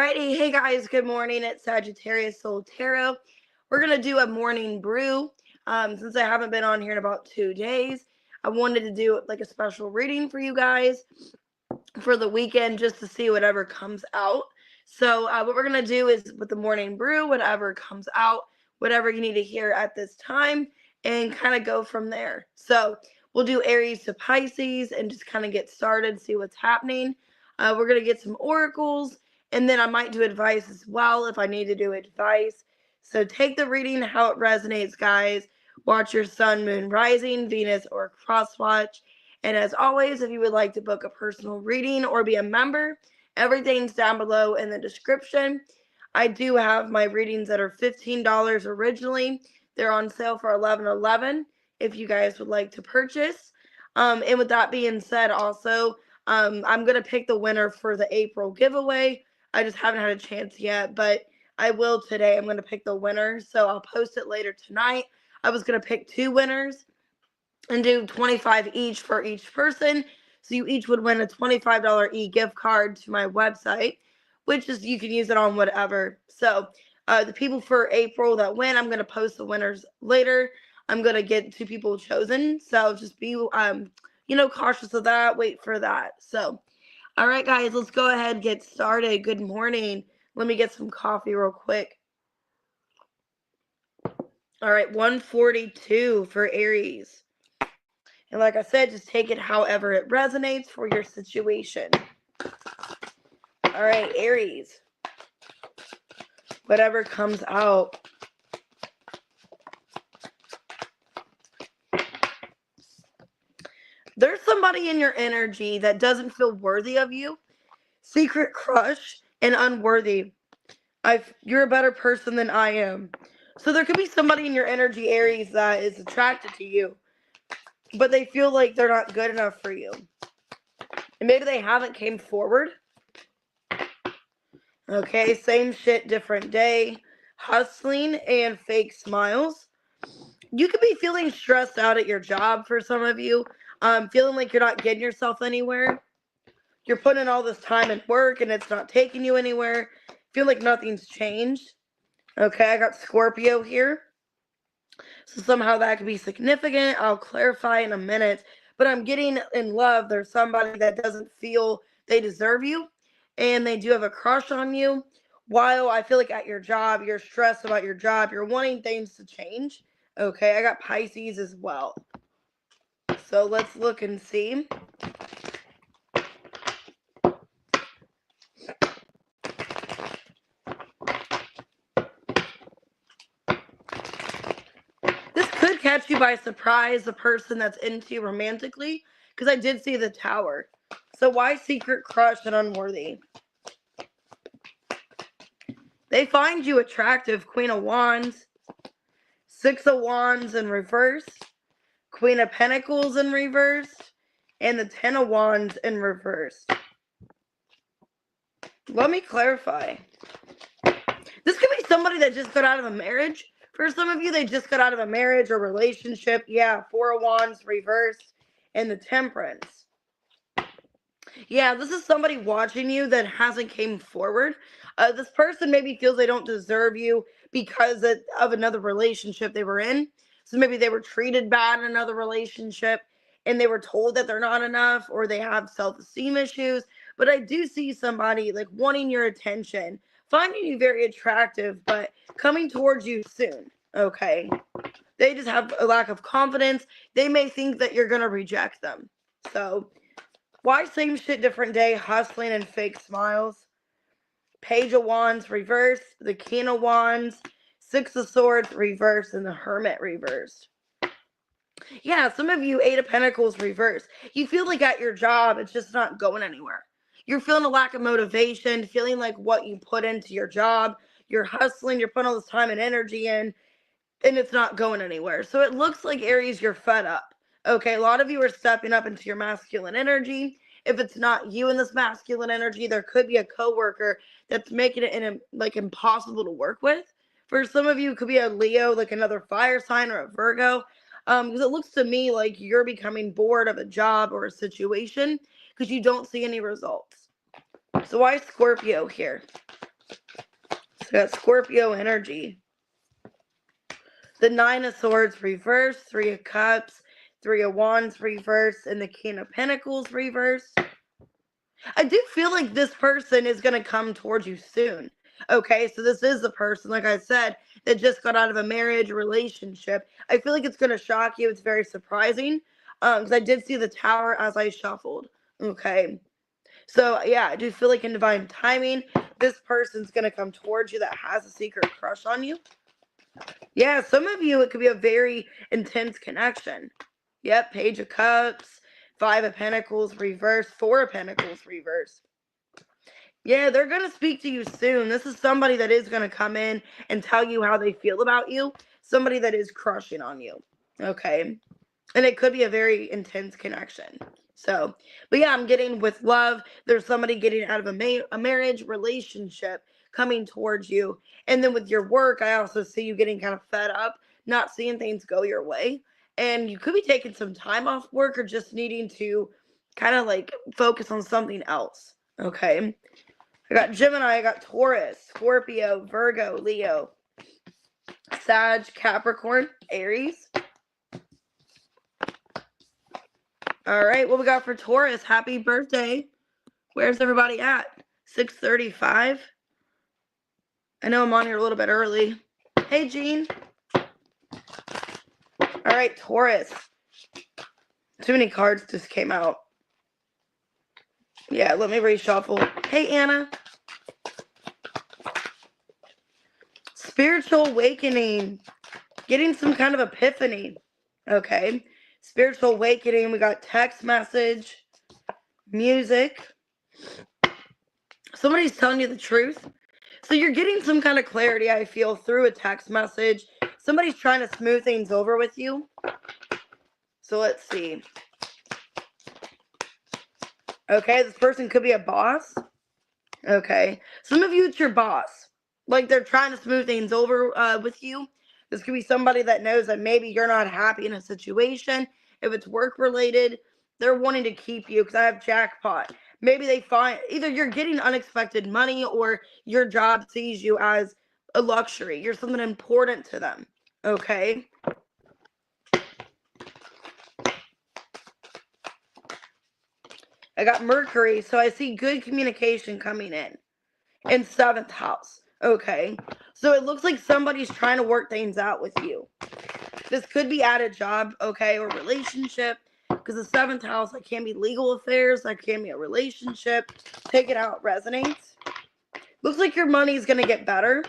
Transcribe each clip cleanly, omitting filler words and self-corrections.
Alrighty, hey guys, good morning. It's Sagittarius Soul Tarot. We're gonna do a morning brew. Since I haven't been on here in about 2 days, I wanted to do like a special reading for you guys for the weekend just to see whatever comes out. So what we're gonna do is with the morning brew, whatever comes out, whatever you need to hear at this time, and kind of go from there. So we'll do Aries to Pisces and just kind of get started, see what's happening. We're gonna get some oracles. And then I might do advice as well if I need to do advice. So take the reading how it resonates, guys. Watch your sun, moon, rising, Venus, or cross watch. And as always, if you would like to book a personal reading or be a member, everything's down below in the description. I do have my readings that are $15 originally. They're on sale for $11.11 if you guys would like to purchase. And with that being said, also, I'm going to pick the winner for the April giveaway. I just haven't had a chance yet, but I will today. I'm going to pick the winner, so I'll post it later tonight. I was going to pick 2 winners and do $25 each for each person, so you each would win a $25 e-gift card to my website, which is you can use it on whatever. So the people for April that win, I'm going to post the winners later. I'm going to get 2 people chosen, so just be cautious of that. Wait for that. So all right, guys, let's go ahead and get started. Good morning. Let me get some coffee real quick. All right, 142 for Aries. And like I said, just take it however it resonates for your situation. All right, Aries. Whatever comes out. There's somebody in your energy that doesn't feel worthy of you. Secret crush and unworthy. You're a better person than I am. So there could be somebody in your energy, Aries, that is attracted to you, but they feel like they're not good enough for you. And maybe they haven't came forward. Okay, same shit, different day. Hustling and fake smiles. You could be feeling stressed out at your job for some of you. Feeling like you're not getting yourself anywhere. You're putting in all this time and work and it's not taking you anywhere. Feel like nothing's changed. Okay, I got Scorpio here. So somehow that could be significant. I'll clarify in a minute. But I'm getting in love. There's somebody that doesn't feel they deserve you. And they do have a crush on you. While I feel like at your job, you're stressed about your job. You're wanting things to change. Okay, I got Pisces as well. So let's look and see. This could catch you by surprise, the person that's into you romantically, because I did see the Tower. So why secret crush and unworthy? They find you attractive. Queen of Wands, 6 of Wands in reverse, Queen of Pentacles in reverse, and the 10 of Wands in reverse. Let me clarify. This could be somebody that just got out of a marriage. For some of you, they just got out of a marriage or relationship. Yeah, 4 of Wands reversed and the Temperance. Yeah, this is somebody watching you that hasn't came forward. This person maybe feels they don't deserve you because of another relationship they were in. So maybe they were treated bad in another relationship and they were told that they're not enough or they have self-esteem issues. But I do see somebody like wanting your attention, finding you very attractive, but coming towards you soon. Okay. They just have a lack of confidence. They may think that you're going to reject them. So why same shit, different day, hustling and fake smiles? Page of Wands reversed, the King of Wands, 6 of Swords reversed, and the Hermit reversed. Yeah, some of you, 8 of Pentacles reversed. You feel like at your job, it's just not going anywhere. You're feeling a lack of motivation, feeling like what you put into your job, you're hustling, you're putting all this time and energy in, and it's not going anywhere. So it looks like, Aries, you're fed up. Okay, a lot of you are stepping up into your masculine energy. If it's not you in this masculine energy, there could be a coworker that's making it impossible to work with. For some of you, it could be a Leo, like another fire sign, or a Virgo. Because it looks to me like you're becoming bored of a job or a situation because you don't see any results. So why Scorpio here? So we got Scorpio energy. The Nine of Swords reverse, Three of Cups, Three of Wands reverse, and the King of Pentacles reverse. I do feel like this person is going to come towards you soon. Okay, so this is the person, like I said, that just got out of a marriage relationship. I feel like it's going to shock you. It's very surprising because I did see the Tower as I shuffled. Okay, so yeah, I do feel like in divine timing, this person's going to come towards you that has a secret crush on you. Yeah, some of you, it could be a very intense connection. Yep, Page of Cups, Five of Pentacles reverse, Four of Pentacles reverse. Yeah, they're going to speak to you soon. This is somebody that is going to come in and tell you how they feel about you. Somebody that is crushing on you. Okay. And it could be a very intense connection. So, but yeah, I'm getting with love. There's somebody getting out of a marriage relationship coming towards you. And then with your work, I also see you getting kind of fed up, not seeing things go your way. And you could be taking some time off work or just needing to kind of like focus on something else. Okay. I got Gemini, I got Taurus, Scorpio, Virgo, Leo, Sag, Capricorn, Aries. All right, what we got for Taurus? Happy birthday. Where's everybody at? 6:35. I know I'm on here a little bit early. Hey, Jean. All right, Taurus. Too many cards just came out. Yeah, let me reshuffle. Hey, Anna. Spiritual awakening. Getting some kind of epiphany. Okay. Spiritual awakening. We got text message. Music. Somebody's telling you the truth. So you're getting some kind of clarity, I feel, through a text message. Somebody's trying to smooth things over with you. So let's see. Okay, this person could be a boss. Okay. Some of you, it's your boss. Like they're trying to smooth things over with you. This could be somebody that knows that maybe you're not happy in a situation. If it's work related, they're wanting to keep you because I have jackpot. Maybe they find either you're getting unexpected money or your job sees you as a luxury. You're something important to them. Okay. I got Mercury, so I see good communication coming in 7th house. Okay. So it looks like somebody's trying to work things out with you. This could be at a job, okay, or relationship. Because the 7th house, that can be legal affairs. That can be a relationship. Take it out, resonates. Looks like your money is going to get better.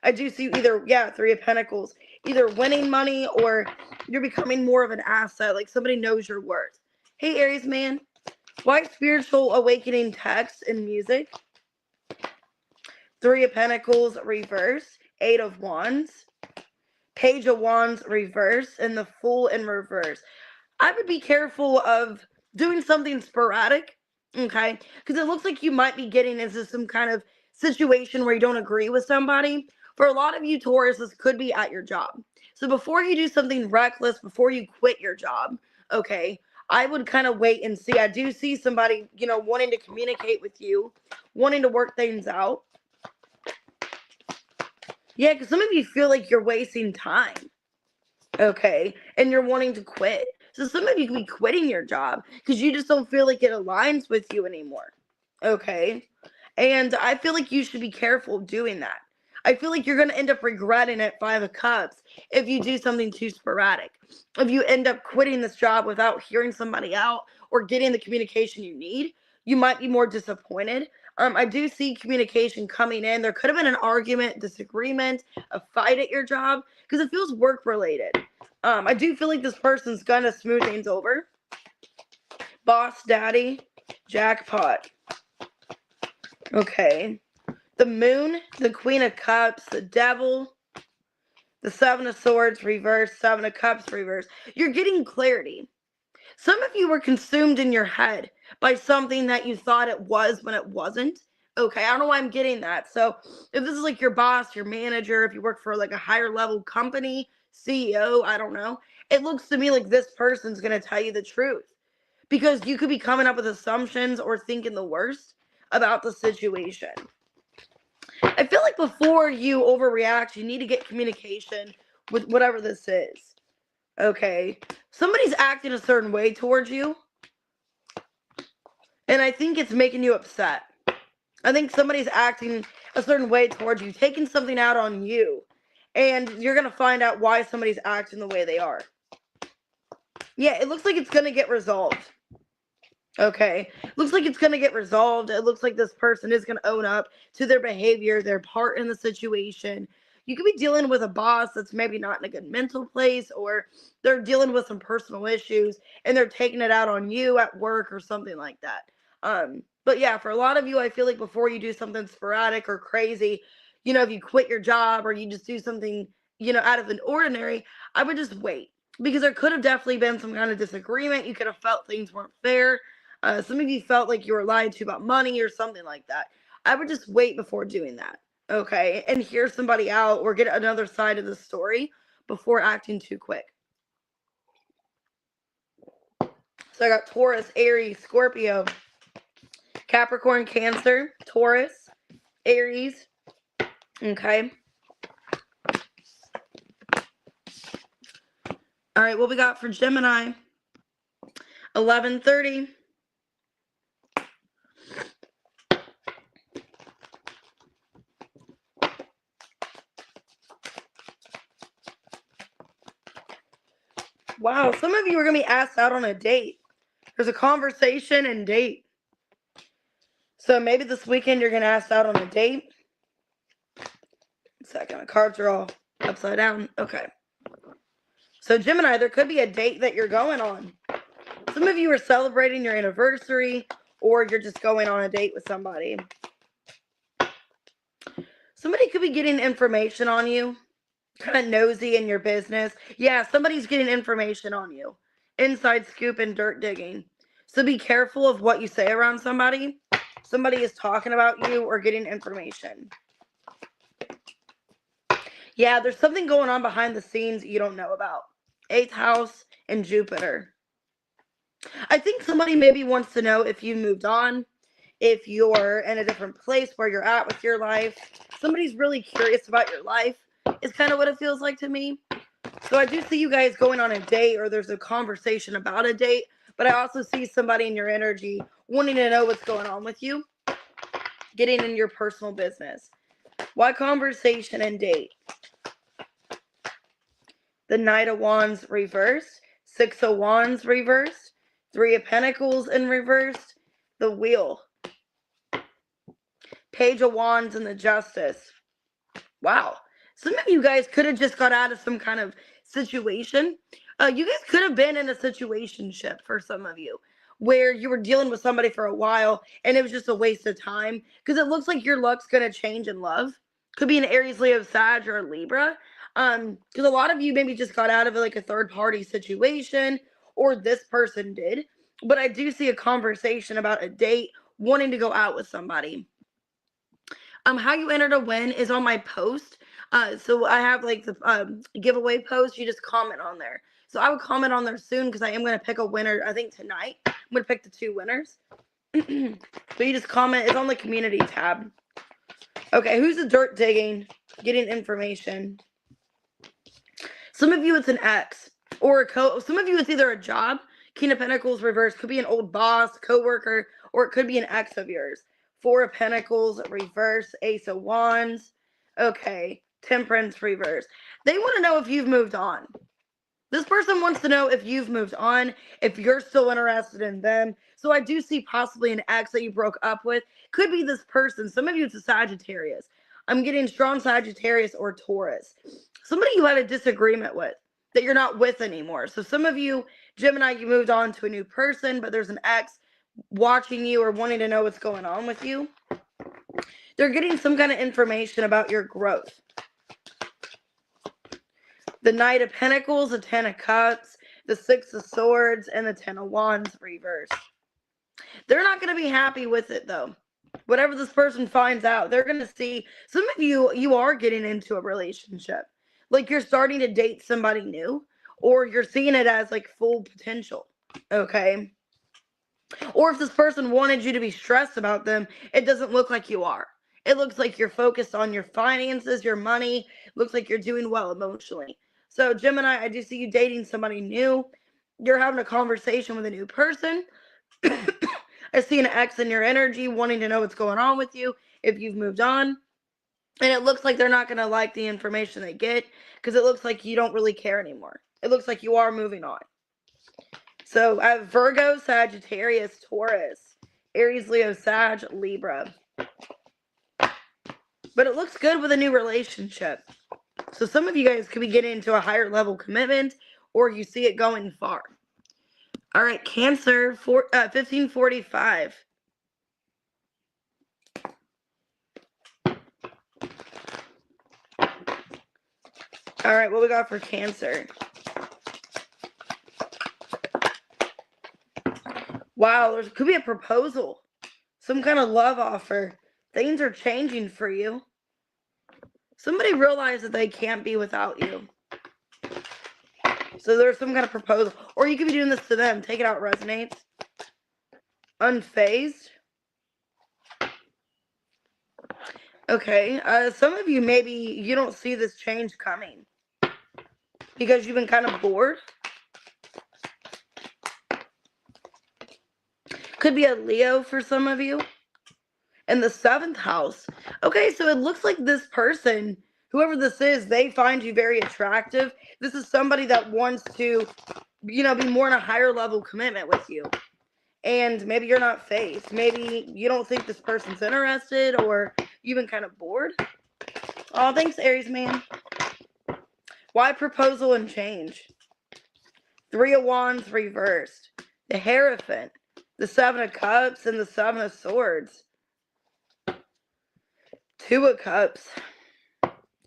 I do see either, yeah, Three of Pentacles. Either winning money or you're becoming more of an asset. Like somebody knows your worth. Hey, Aries man. Why spiritual awakening text and music? Three of Pentacles reverse. Eight of Wands. Page of Wands reverse. And the Fool in reverse. I would be careful of doing something sporadic, okay? Because it looks like you might be getting into some kind of situation where you don't agree with somebody. For a lot of you Taurus, this could be at your job. So before you do something reckless, before you quit your job, okay, I would kind of wait and see. I do see somebody, wanting to communicate with you, wanting to work things out. Yeah, because some of you feel like you're wasting time, okay, and you're wanting to quit. So some of you could be quitting your job because you just don't feel like it aligns with you anymore. Okay. And I feel like you should be careful doing that. I feel like you're going to end up regretting it, Five of Cups, if you do something too sporadic. If you end up quitting this job without hearing somebody out or getting the communication you need, you might be more disappointed. I do see communication coming in. There could have been an argument, disagreement, a fight at your job because it feels work related. I do feel like this person's gonna smooth things over. Boss, daddy, jackpot. Okay. The Moon, the Queen of Cups, the Devil, the Seven of Swords reverse, Seven of Cups reverse. You're getting clarity. Some of you were consumed in your head by something that you thought it was when it wasn't. Okay, I don't know why I'm getting that. So if this is like your boss, your manager, if you work for like a higher level company, CEO, I don't know. It looks to me like this person's going to tell you the truth. Because you could be coming up with assumptions or thinking the worst about the situation. I feel like before you overreact, you need to get communication with whatever this is. Okay? Somebody's acting a certain way towards you, and I think it's making you upset. I think somebody's acting a certain way towards you, taking something out on you, and you're going to find out why somebody's acting the way they are. Yeah, it looks like it's going to get resolved. Okay, looks like it's going to get resolved. It looks like this person is going to own up to their behavior, their part in the situation. You could be dealing with a boss that's maybe not in a good mental place, or they're dealing with some personal issues and they're taking it out on you at work or something like that. But yeah, for a lot of you, I feel like before you do something sporadic or crazy, if you quit your job or you just do something, out of the ordinary, I would just wait, because there could have definitely been some kind of disagreement. You could have felt things weren't fair. Some of you felt like you were lied to about money or something like that. I would just wait before doing that, okay? And hear somebody out or get another side of the story before acting too quick. So I got Taurus, Aries, Scorpio, Capricorn, Cancer, Taurus, Aries, okay? All right, what we got for Gemini? 11:30. Wow, some of you are going to be asked out on a date. There's a conversation and date. So maybe this weekend you're going to ask out on a date. Second, the cards are all upside down. Okay. So Gemini, there could be a date that you're going on. Some of you are celebrating your anniversary, or you're just going on a date with somebody. Somebody could be getting information on you, kind of nosy in your business. Yeah, somebody's getting information on you. Inside scoop and dirt digging. So be careful of what you say around somebody. Somebody is talking about you or getting information. Yeah, there's something going on behind the scenes you don't know about. 8th house and Jupiter. I think somebody maybe wants to know if you moved on, if you're in a different place where you're at with your life. Somebody's really curious about your life is kind of what it feels like to me. So I do see you guys going on a date, or there's a conversation about a date, but I also see somebody in your energy wanting to know what's going on with you, getting in your personal business. Why conversation and date? The Knight of Wands reversed, 6 of Wands reversed, 3 of Pentacles in reverse, the Wheel, Page of Wands, and the Justice. Wow. Some of you guys could have just got out of some kind of situation. You guys could have been in a situationship for some of you, where you were dealing with somebody for a while and it was just a waste of time, because it looks like your luck's going to change in love. Could be an Aries, Leo, Sag, or a Libra. Because a lot of you maybe just got out of like a third party situation, or this person did. But I do see a conversation about a date, wanting to go out with somebody. How you enter to win is on my post. So I have like the giveaway post. You just comment on there. So I would comment on there soon, because I am going to pick a winner, I think tonight. I'm going to pick the 2 winners. But you just comment. It's on the community tab. Okay, who's the dirt digging, getting information? Some of you it's an ex, or some of you it's either a job. King of Pentacles reverse, could be an old boss, co-worker, or it could be an ex of yours. 4 of Pentacles reverse, Ace of Wands. Okay, Temperance reverse. They want to know if you've moved on. This person wants to know if you've moved on, if you're still interested in them. So I do see possibly an ex that you broke up with. Could be this person. Some of you it's a Sagittarius. I'm getting strong Sagittarius or Taurus. Somebody you had a disagreement with that you're not with anymore. So some of you, Gemini, you moved on to a new person, but there's an ex watching you or wanting to know what's going on with you. They're getting some kind of information about your growth. The Knight of Pentacles, the 10 of Cups, the 6 of Swords, and the 10 of Wands reverse. They're not going to be happy with it, though. Whatever this person finds out, they're going to see. Some of you are getting into a relationship. Like you're starting to date somebody new, or you're seeing it as like full potential. Okay? Or if this person wanted you to be stressed about them, it doesn't look like you are. It looks like you're focused on your finances, your money. It looks like you're doing well emotionally. So Gemini, I do see you dating somebody new. You're having a conversation with a new person. I see an X in your energy wanting to know what's going on with you, if you've moved on. And it looks like they're not going to like the information they get because it looks like you don't really care anymore. It looks like you are moving on. So I have Virgo, Sagittarius, Taurus, Aries, Leo, Sag, Libra. But it looks good with a new relationship. So some of you guys could be getting into a higher level commitment, or you see it going far. All right, Cancer, 1545. All right, what we got for Cancer? Wow, there could be a proposal. Some kind of love offer. Things are changing for you. Somebody realized that they can't be without you. So there's some kind of proposal. Or you could be doing this to them. Take it out, resonates. Unfazed. Okay. Some of you, maybe you don't see this change coming because you've been kind of bored. Could be a Leo for some of you. In the 7th house. Okay, so it looks like this person, whoever this is, they find you very attractive. This is somebody that wants to, be more in a higher level commitment with you. And maybe you're not phased. Maybe you don't think this person's interested, or you've been kind of bored. Oh, thanks, Aries man. Why proposal and change? 3 of Wands reversed. The Hierophant. The 7 of Cups and the 7 of Swords. 2 of Cups.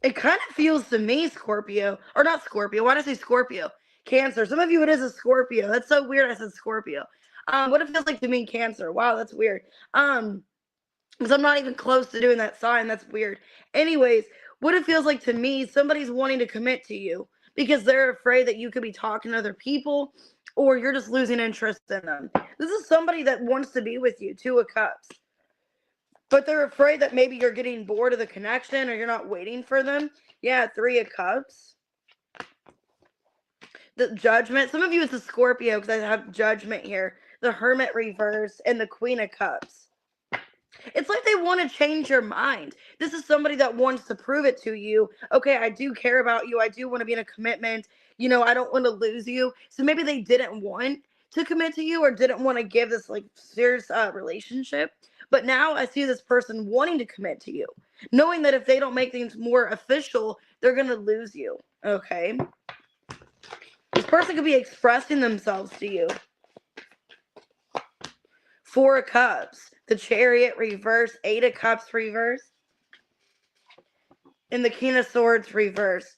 It kind of feels to me, Scorpio, or not Scorpio. Why did I say Scorpio? Cancer. Some of you, it is a Scorpio. That's so weird I said Scorpio. What it feels like to me, Cancer. Wow, that's weird. Because I'm not even close to doing that sign. That's weird. Anyways, what it feels like to me, somebody's wanting to commit to you because they're afraid that you could be talking to other people, or you're just losing interest in them. This is somebody that wants to be with you. 2 of Cups. But they're afraid that maybe you're getting bored of the connection, or you're not waiting for them. Yeah, 3 of Cups. The Judgment. Some of you, it's a Scorpio because I have Judgment here. The Hermit reverse and the Queen of Cups. It's like they want to change your mind. This is somebody that wants to prove it to you. Okay, I do care about you. I do want to be in a commitment. I don't want to lose you. So maybe they didn't want to commit to you, or didn't want to give this serious relationship. But now I see this person wanting to commit to you, knowing that if they don't make things more official, they're going to lose you. Okay. This person could be expressing themselves to you. 4 of Cups. The Chariot reverse. 8 of Cups reverse. And the King of Swords reverse.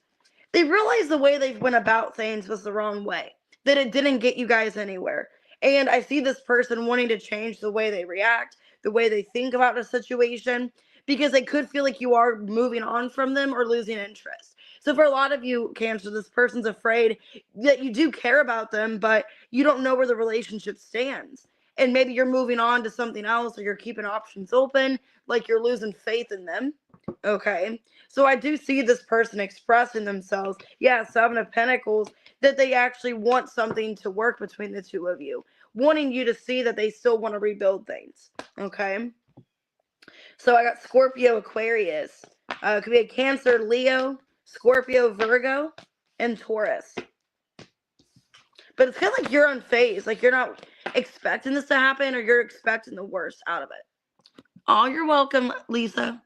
They realized the way they went about things was the wrong way. That it didn't get you guys anywhere. And I see this person wanting to change the way they react, the way they think about a situation, because they could feel like you are moving on from them or losing interest. So for a lot of you, Cancer, this person's afraid that you do care about them, but you don't know where the relationship stands. And maybe you're moving on to something else, or you're keeping options open, like you're losing faith in them. Okay. So I do see this person expressing themselves. Yeah, 7 of Pentacles, that they actually want something to work between the two of you, wanting you to see that they still want to rebuild things. Okay. So I got Scorpio, Aquarius. It could be a Cancer, Leo, Scorpio, Virgo, and Taurus. But it's kind of like you're unfazed. Like you're not expecting this to happen, or you're expecting the worst out of it. Oh, you're welcome, Lisa.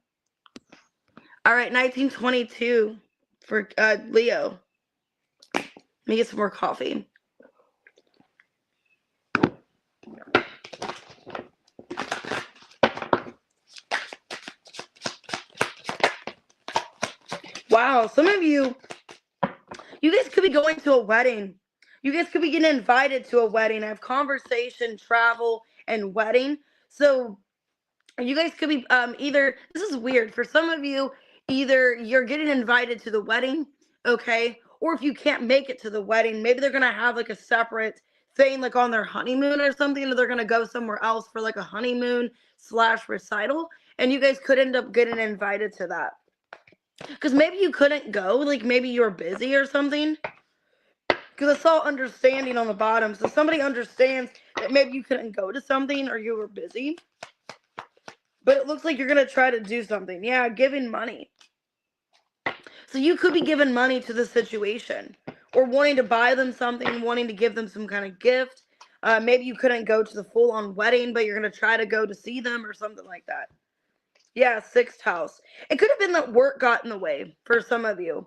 All right, 1922 for Leo. Let me get some more coffee. Wow, some of you guys could be going to a wedding. You guys could be getting invited to a wedding. I have conversation, travel, and wedding. So you guys could be either, this is weird, for some of you, either you're getting invited to the wedding, okay? Or if you can't make it to the wedding, maybe they're going to have a separate thing on their honeymoon or something, or they're going to go somewhere else for a honeymoon / recital. and you guys could end up getting invited to that. Because maybe you couldn't go, like maybe you're busy or something. Because I saw understanding on the bottom. So somebody understands that maybe you couldn't go to something or you were busy. But it looks like you're going to try to do something. Yeah, giving money. So you could be giving money to the situation. Or wanting to buy them something, wanting to give them some kind of gift. Maybe you couldn't go to the full-on wedding, but you're going to try to go to see them or something like that. Yeah, 6th house. It could have been that work got in the way for some of you.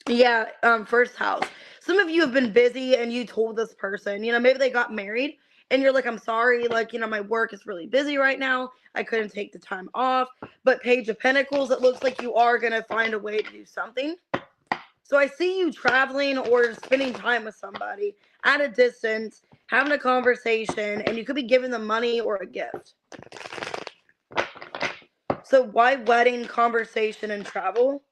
Yeah, 1st house. Some of you have been busy and you told this person, maybe they got married and you're like, I'm sorry, like, my work is really busy right now. I couldn't take the time off. But Page of Pentacles, it looks like you are going to find a way to do something. So I see you traveling or spending time with somebody at a distance, having a conversation, and you could be giving them money or a gift. So why wedding, conversation, and travel?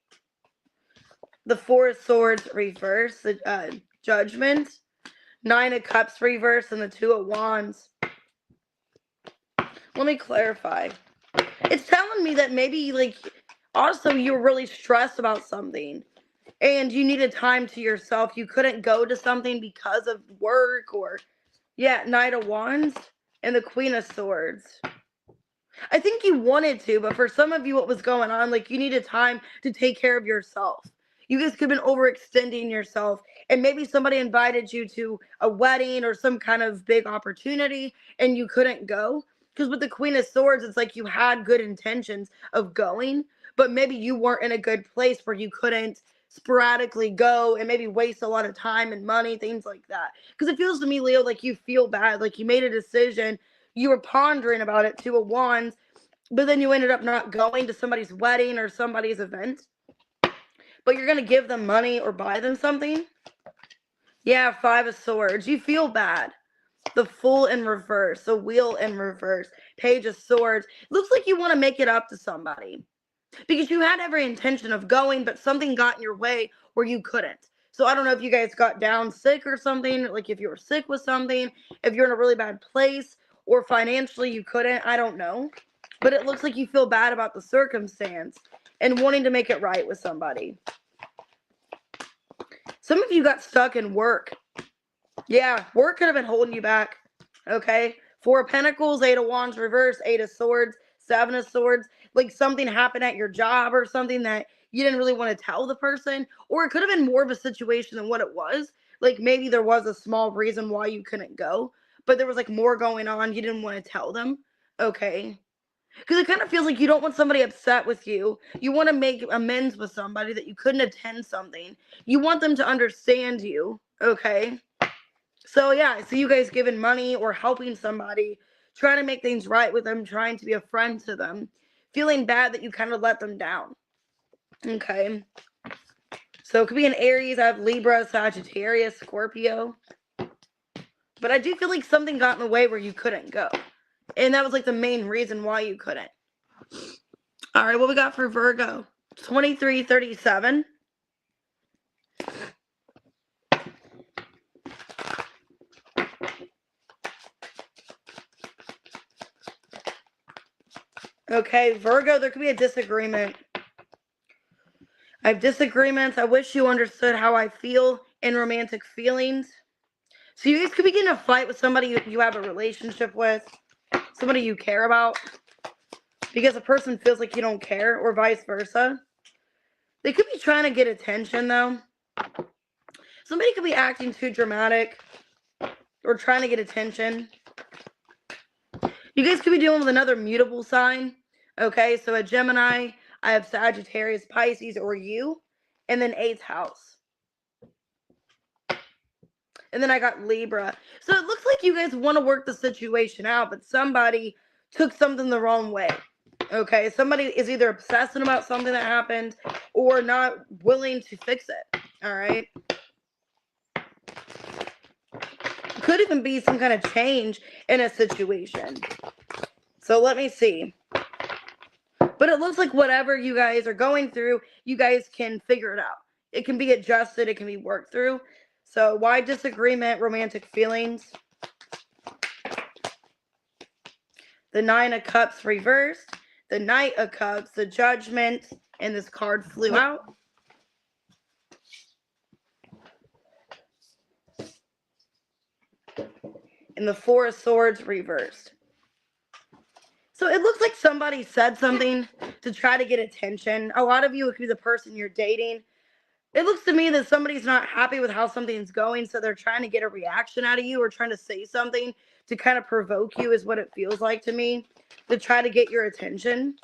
The 4 of Swords reverse, the Judgment, 9 of Cups reverse, and the 2 of Wands. Let me clarify. It's telling me that maybe, like, also you were really stressed about something and you needed time to yourself. You couldn't go to something because of work or, yeah, Knight of Wands and the Queen of Swords. I think you wanted to, but for some of you, what was going on, like, you needed time to take care of yourself. You guys could have been overextending yourself, and maybe somebody invited you to a wedding or some kind of big opportunity, and you couldn't go. Because with the Queen of Swords, it's like you had good intentions of going, but maybe you weren't in a good place where you couldn't sporadically go and maybe waste a lot of time and money, things like that. Because it feels to me, Leo, like you feel bad, like you made a decision, you were pondering about it, 2 of Wands, but then you ended up not going to somebody's wedding or somebody's event. But you're going to give them money or buy them something? Yeah, 5 of Swords. You feel bad. The Fool in reverse. The Wheel in reverse. Page of Swords. Looks like you want to make it up to somebody. Because you had every intention of going, but something got in your way where you couldn't. So I don't know if you guys got down sick or something. Like if you were sick with something. If you're in a really bad place. Or financially you couldn't. I don't know. But it looks like you feel bad about the circumstance. And wanting to make it right with somebody. Some of you got stuck in work. Yeah, work could have been holding you back. Okay? 4 of Pentacles, 8 of Wands reverse, 8 of Swords, 7 of Swords. Like something happened at your job or something that you didn't really want to tell the person. Or it could have been more of a situation than what it was. Like maybe there was a small reason why you couldn't go. But there was like more going on. You didn't want to tell them. Okay? Because it kind of feels like you don't want somebody upset with you. You want to make amends with somebody that you couldn't attend something. You want them to understand you, okay? So, yeah, I see you guys giving money or helping somebody, trying to make things right with them, trying to be a friend to them, feeling bad that you kind of let them down, okay? So, it could be an Aries. I have Libra, Sagittarius, Scorpio. But I do feel like something got in the way where you couldn't go. And that was like the main reason why you couldn't. All right, what we got for Virgo? 2337. Okay, Virgo, there could be a disagreement. I have disagreements. I wish you understood how I feel in romantic feelings. So you guys could be getting a fight with somebody you have a relationship with, somebody you care about, because a person feels like you don't care, or vice versa. They could be trying to get attention, though. Somebody could be acting too dramatic or trying to get attention. You guys could be dealing with another mutable sign. Okay, so a Gemini, I have Sagittarius, Pisces, or you, and then 8th house. And then I got Libra. So it looks like you guys want to work the situation out, but somebody took something the wrong way. Okay, somebody is either obsessing about something that happened or not willing to fix it. All right. Could even be some kind of change in a situation. So let me see. But it looks like whatever you guys are going through, you guys can figure it out. It can be adjusted. It can be worked through. So why disagreement, romantic feelings? The 9 of Cups reversed. the Knight of Cups, the Judgment, and this card flew out. And the Four of Swords reversed. So it looks like somebody said something to try to get attention. A lot of you, it could be the person you're dating. It looks to me that somebody's not happy with how something's going, so they're trying to get a reaction out of you or trying to say something to kind of provoke you is what it feels like to me, to try to get your attention.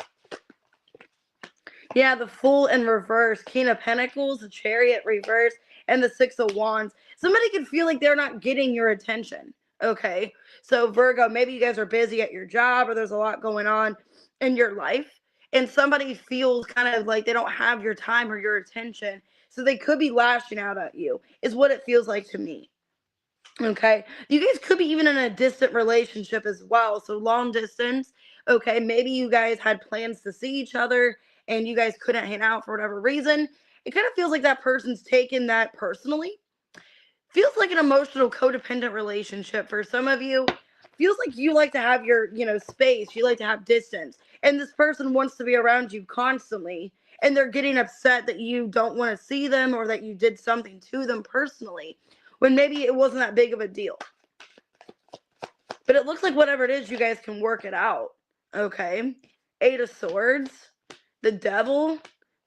Yeah, the Fool in reverse, King of Pentacles, the Chariot reverse, and the Six of Wands. Somebody can feel like they're not getting your attention. Okay, so Virgo, maybe you guys are busy at your job or there's a lot going on in your life, and somebody feels kind of like they don't have your time or your attention. So they could be lashing out at you, is what it feels like to me. Okay, you guys could be even in a distant relationship as well. So long distance. Okay, maybe you guys had plans to see each other and you guys couldn't hang out for whatever reason. It kind of feels like that person's taken that personally. Feels like an emotional codependent relationship for some of you. Feels like you like to have your, space. You like to have distance. And this person wants to be around you constantly. And they're getting upset that you don't want to see them or that you did something to them personally, when maybe it wasn't that big of a deal. But it looks like whatever it is, you guys can work it out. Okay. Eight of Swords, the Devil,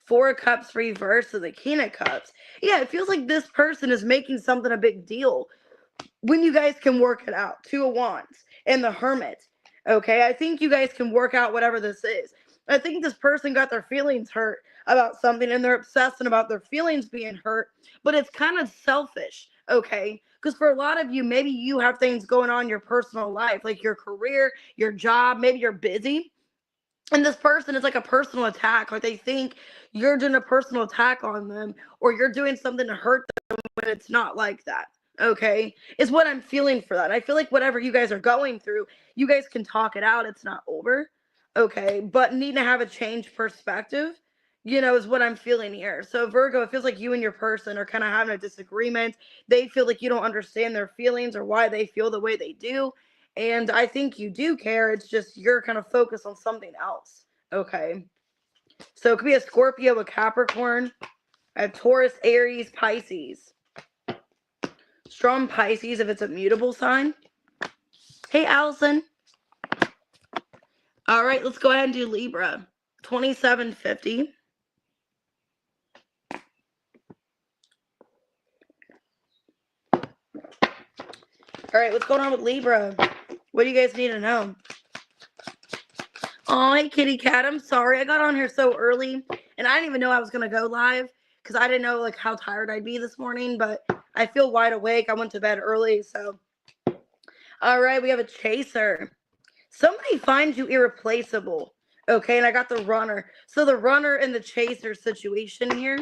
Four of Cups reversed, and the King of Cups. Yeah, it feels like this person is making something a big deal when you guys can work it out. Two of Wands and the Hermit. Okay, I think you guys can work out whatever this is. I think this person got their feelings hurt about something and they're obsessing about their feelings being hurt, but it's kind of selfish, okay? Because for a lot of you, maybe you have things going on in your personal life, like your career, your job, maybe you're busy. And this person is like a personal attack. Like they think you're doing a personal attack on them or you're doing something to hurt them when it's not like that. Okay, is what I'm feeling for that. I feel like whatever you guys are going through, you guys can talk it out. It's not over. Okay, but need to have a change perspective, is what I'm feeling here. So Virgo, it feels like you and your person are kind of having a disagreement. They feel like you don't understand their feelings or why they feel the way they do. And I think you do care. It's just you're kind of focused on something else. Okay, so it could be a Scorpio, a Capricorn, a Taurus, Aries, Pisces. Strong Pisces if it's a mutable sign. Hey, Allison. All right, let's go ahead and do Libra. 2750. All right, what's going on with Libra? What do you guys need to know? Oh, hey, kitty cat. I'm sorry. I got on here so early, and I didn't even know I was going to go live because I didn't know how tired I'd be this morning, but I feel wide awake. I went to bed early, so. All right, we have a Chaser. Somebody finds you irreplaceable. Okay, and I got the Runner. So the Runner and the Chaser situation here.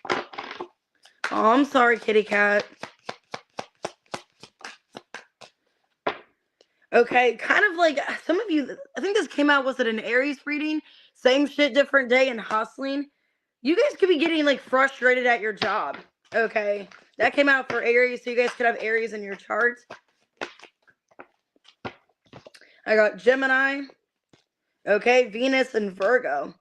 Oh, I'm sorry, kitty cat. Okay, kind of like some of you, I think this came out, was it an Aries reading? Same shit, different day and hustling. You guys could be getting frustrated at your job. Okay, that came out for Aries, so you guys could have Aries in your chart. I got Gemini. Okay, Venus and Virgo.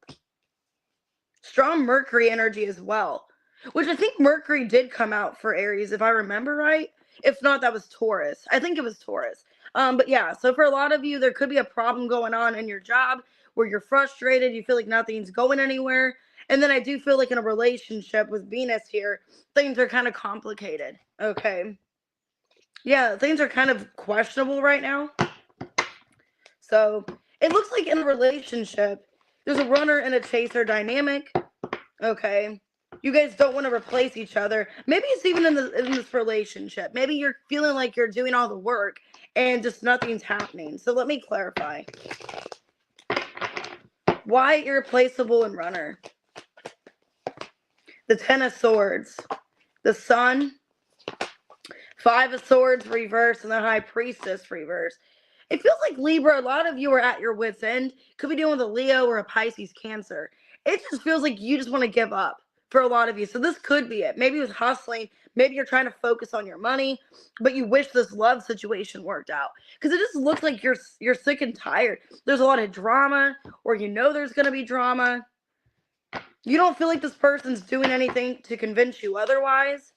Strong Mercury energy as well, which I think Mercury did come out for Aries, if I remember right. If not, that was Taurus. I think it was Taurus. But yeah, so for a lot of you, there could be a problem going on in your job where you're frustrated, you feel like nothing's going anywhere. And then I do feel like in a relationship with Venus here, things are kind of complicated. Okay. Yeah, things are kind of questionable right now. So it looks like in a relationship, there's a Runner and a Chaser dynamic. Okay. You guys don't want to replace each other. Maybe it's even in this relationship. Maybe you're feeling like you're doing all the work and just nothing's happening. So let me clarify. Why irreplaceable and Runner? The Ten of Swords, the Sun, Five of Swords reverse, and the High Priestess reverse. It feels like Libra, a lot of you are at your wit's end. Could be dealing with a Leo or a Pisces Cancer. It just feels like you just want to give up for a lot of you. So this could be it. Maybe it was hustling, Maybe you're trying to focus on your money, but you wish this love situation worked out. Because it just looks like you're sick and tired. There's a lot of drama, or you know there's going to be drama. You don't feel like this person's doing anything to convince you otherwise.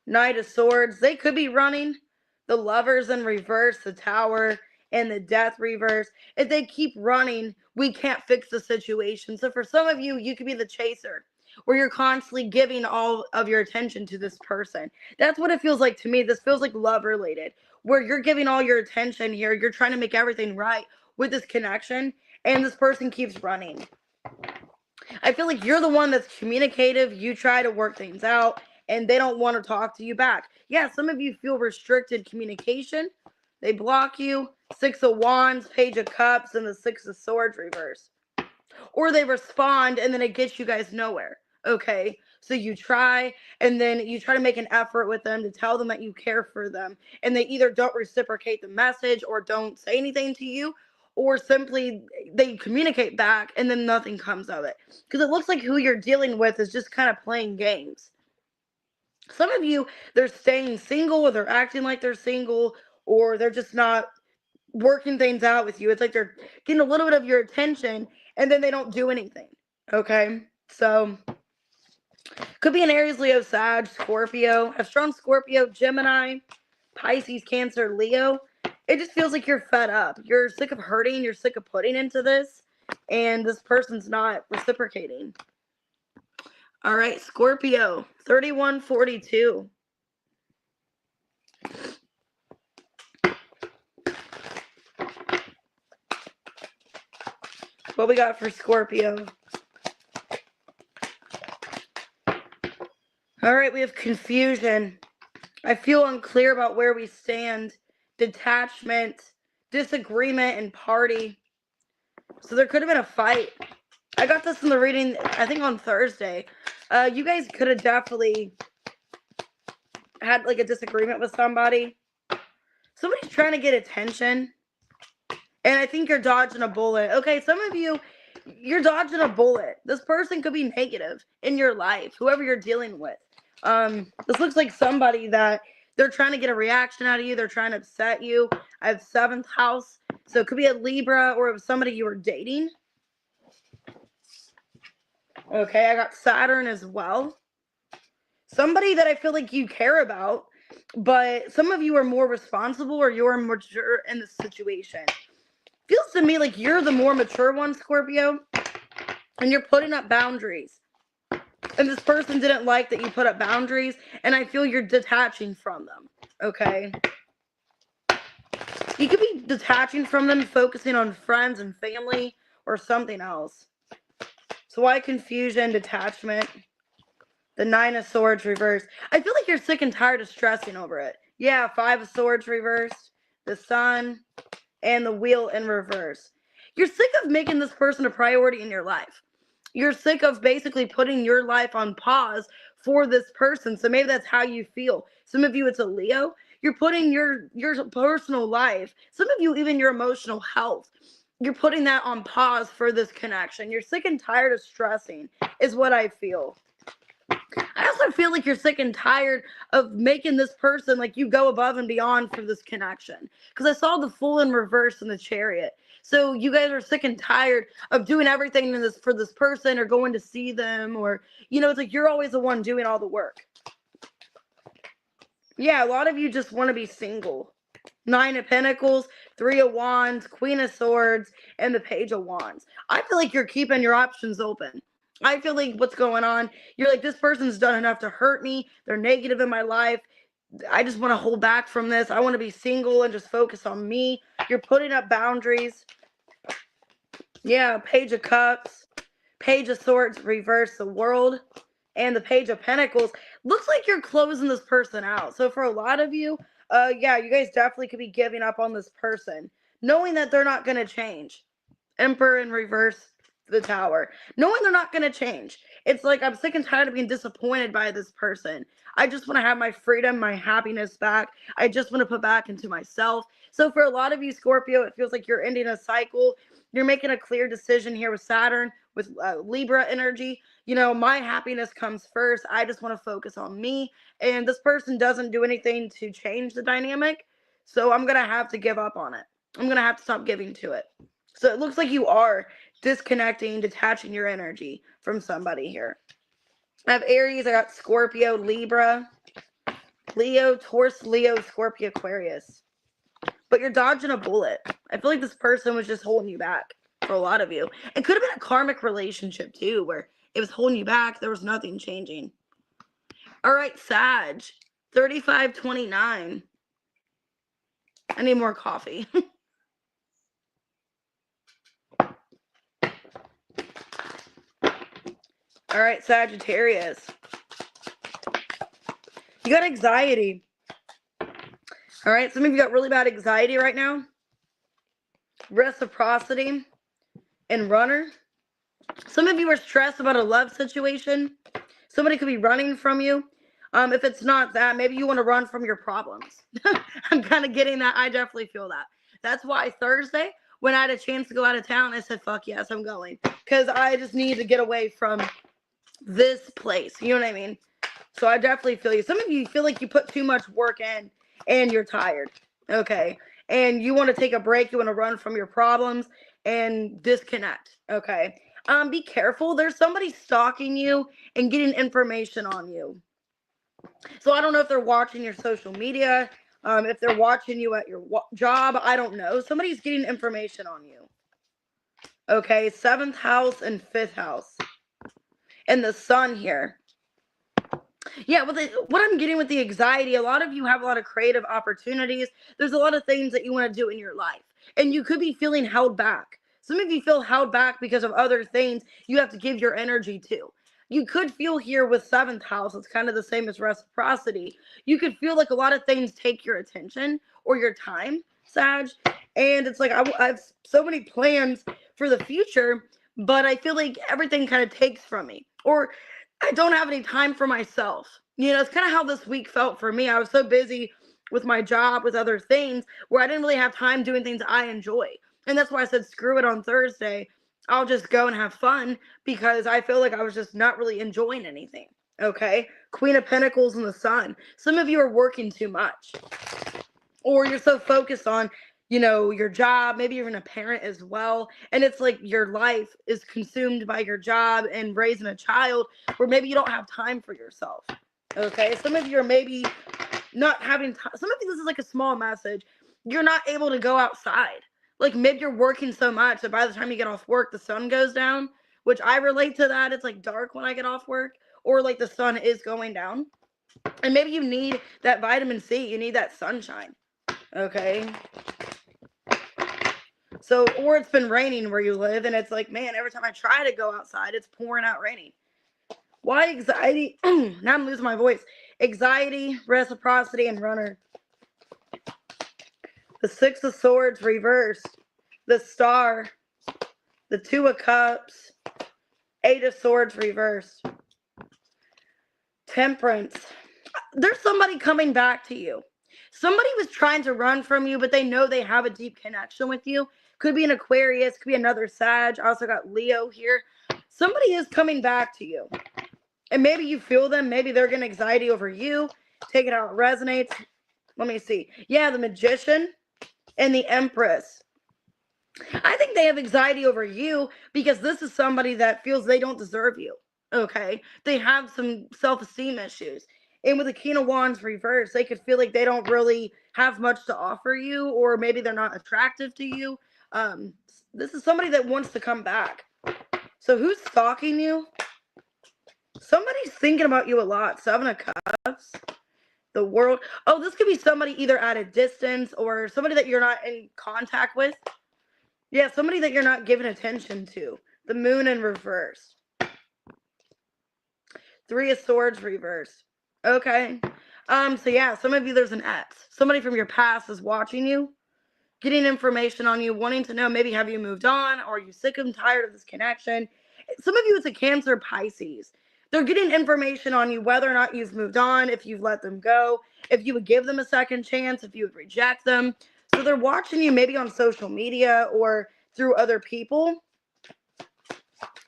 Knight of Swords. They could be running. The Lovers in reverse, the Tower, and the Death reverse. If they keep running, we can't fix the situation. So for some of you, you could be the chaser, where you're constantly giving all of your attention to this person. That's what it feels like to me. This feels like love related, where you're giving all your attention here. You're trying to make everything right with this connection, and this person keeps running. I feel like you're the one that's communicative. You try to work things out, and they don't want to talk to you back. Yeah, some of you feel restricted communication. They block you. 6 of Wands, Page of Cups, and the 6 of Swords reverse. Or they respond, and then it gets you guys nowhere. Okay, so you try, and then you try to make an effort with them to tell them that you care for them, and they either don't reciprocate the message or don't say anything to you, or simply they communicate back and then nothing comes of it. Because it looks like who you're dealing with is just kind of playing games. Some of you, they're staying single, or they're acting like they're single, or they're just not working things out with you. It's like they're getting a little bit of your attention, and then they don't do anything. Okay, so could be an Aries, Leo, Sag, Scorpio. A strong Scorpio, Gemini, Pisces, Cancer, Leo. It just feels like you're fed up. You're sick of hurting. You're sick of putting into this, and this person's not reciprocating. All right, Scorpio, 3142. What we got for Scorpio? All right, we have confusion. I feel unclear about where we stand. Detachment, disagreement, and party. So there could have been a fight. I got this in the reading, I think on Thursday. You guys could have definitely had like a disagreement with somebody. Somebody's trying to get attention. And I think you're dodging a bullet. Okay, some of you, you're dodging a bullet. This person could be negative in your life, whoever you're dealing with. This looks like somebody that they're trying to get a reaction out of you. They're trying to upset you. I have 7th house. So it could be a Libra, or it was somebody you were dating. Okay, I got Saturn as well. Somebody that I feel like you care about, but some of you are more responsible, or you're mature in the situation. Feels to me like you're the more mature one, Scorpio, and you're putting up boundaries. And this person didn't like that you put up boundaries, and I feel you're detaching from them, okay? You could be detaching from them, focusing on friends and family or something else. So why confusion, detachment? The 9 of Swords reversed. I feel like you're sick and tired of stressing over it. Yeah, 5 of Swords reversed. The Sun and the Wheel in reverse. You're sick of making this person a priority in your life. You're sick of basically putting your life on pause for this person. So maybe that's how you feel. Some of you, it's a Leo. You're putting your personal life, some of you, even your emotional health, you're putting that on pause for this connection. You're sick and tired of stressing, is what I feel. I also feel like you're sick and tired of making this person, like, you go above and beyond for this connection. Because I saw the Fool in reverse in the Chariot. So you guys are sick and tired of doing everything in this for this person, or going to see them, or, you know, it's like you're always the one doing all the work. Yeah, a lot of you just want to be single. 9 of Pentacles, 3 of Wands, Queen of Swords, and the Page of Wands. I feel like you're keeping your options open. I feel like what's going on, you're like, this person's done enough to hurt me. They're negative in my life. I just want to hold back from this. I want to be single and just focus on me. You're putting up boundaries. Yeah, Page of Cups, Page of Swords, reverse, the World, and the Page of Pentacles. Looks like you're closing this person out. So for a lot of you, yeah, you guys definitely could be giving up on this person, knowing that they're not going to change. Emperor in reverse, the Tower, knowing they're not going to change. It's like, I'm sick and tired of being disappointed by this person. I just want to have my freedom, my happiness back. I just want to put back into myself. So for a lot of you, Scorpio, it feels like you're ending a cycle. You're making a clear decision here with Saturn, with Libra energy. You know, my happiness comes first. I just want to focus on me. And this person doesn't do anything to change the dynamic. So I'm going to have to give up on it. I'm going to have to stop giving to it. So it looks like you are disconnecting, detaching your energy from somebody here. I have Aries. I got Scorpio, Libra, Leo, Taurus, Leo, Scorpio, Aquarius. But you're dodging a bullet. I feel like this person was just holding you back for a lot of you. It could have been a karmic relationship too, where it was holding you back. There was nothing changing. All right, Sag, 3529. I need more coffee. All right, Sagittarius. You got anxiety. All right, some of you got really bad anxiety right now. Reciprocity and runner. Some of you are stressed about a love situation. Somebody could be running from you. If it's not that, maybe you want to run from your problems. I'm kind of getting that. I definitely feel that. That's why Thursday, when I had a chance to go out of town, I said, fuck yes, I'm going. Because I just need to get away from this place. You know what I mean? So I definitely feel you. Some of you feel like you put too much work in and you're tired. Okay. And you want to take a break. You want to run from your problems and disconnect. Okay. Be careful. There's somebody stalking you and getting information on you. So I don't know if they're watching your social media, if they're watching you at your job. I don't know. Somebody's getting information on you. Okay. 7th house and 5th house. And the sun here. Yeah, what I'm getting with the anxiety, a lot of you have a lot of creative opportunities. There's a lot of things that you want to do in your life. And you could be feeling held back. Some of you feel held back because of other things you have to give your energy to. You could feel here with 7th house, it's kind of the same as reciprocity. You could feel like a lot of things take your attention or your time, Sag. And it's like I have so many plans for the future, but I feel like everything kind of takes from me. Or I don't have any time for myself. You know, it's kind of how this week felt for me. I was so busy with my job, with other things, where I didn't really have time doing things I enjoy. And that's why I said, screw it on Thursday. I'll just go and have fun, because I feel like I was just not really enjoying anything. Okay? Queen of Pentacles and the Sun. Some of you are working too much. Or you're so focused on, you know, your job. Maybe you're even a parent as well. And it's like your life is consumed by your job and raising a child, where maybe you don't have time for yourself. Okay. Some of you are maybe not having time. Some of you, this is like a small message. You're not able to go outside. Like maybe you're working so much that by the time you get off work, the sun goes down, which I relate to that. It's like dark when I get off work, or like the sun is going down. And maybe you need that vitamin C. You need that sunshine. Okay. So, or it's been raining where you live, and it's like, man, every time I try to go outside, it's pouring out raining. Why anxiety? Now I'm losing my voice. Anxiety, reciprocity, and runner. The 6 of Swords reversed. The Star. The 2 of Cups. 8 of Swords reversed. Temperance. There's somebody coming back to you. Somebody was trying to run from you, but they know they have a deep connection with you. Could be an Aquarius, could be another Sag. I also got Leo here. Somebody is coming back to you. And maybe you feel them. Maybe they're getting anxiety over you. Take it how it resonates. Let me see. Yeah, the Magician and the Empress. I think they have anxiety over you because this is somebody that feels they don't deserve you. Okay? They have some self-esteem issues. And with the King of Wands reversed, they could feel like they don't really have much to offer you, or maybe they're not attractive to you. This is somebody that wants to come back. So who's stalking you? Somebody's thinking about you a lot. 7 of Cups. The World. Oh, this could be somebody either at a distance or somebody that you're not in contact with. Yeah, somebody that you're not giving attention to. The Moon in reverse. 3 of Swords reversed. Okay. So yeah, some of you, there's an ex. Somebody from your past is watching you, getting information on you, wanting to know, maybe have you moved on, or are you sick and tired of this connection? Some of you, it's a Cancer, Pisces. They're getting information on you, whether or not you've moved on, if you've let them go, if you would give them a second chance, if you would reject them. So they're watching you maybe on social media or through other people.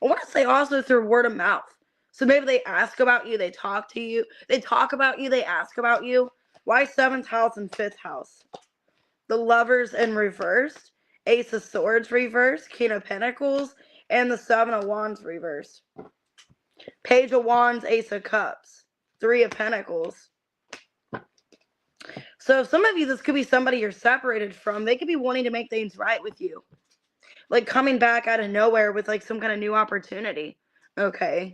I want to say also through word of mouth. So maybe they ask about you, they talk to you, they talk about you, they ask about you. Why 7th house and 5th house? The Lovers in reverse, Ace of Swords reverse, King of Pentacles, and the 7 of Wands reverse. Page of Wands, Ace of Cups, 3 of Pentacles. So some of you, this could be somebody you're separated from. They could be wanting to make things right with you. Like coming back out of nowhere with like some kind of new opportunity. Okay.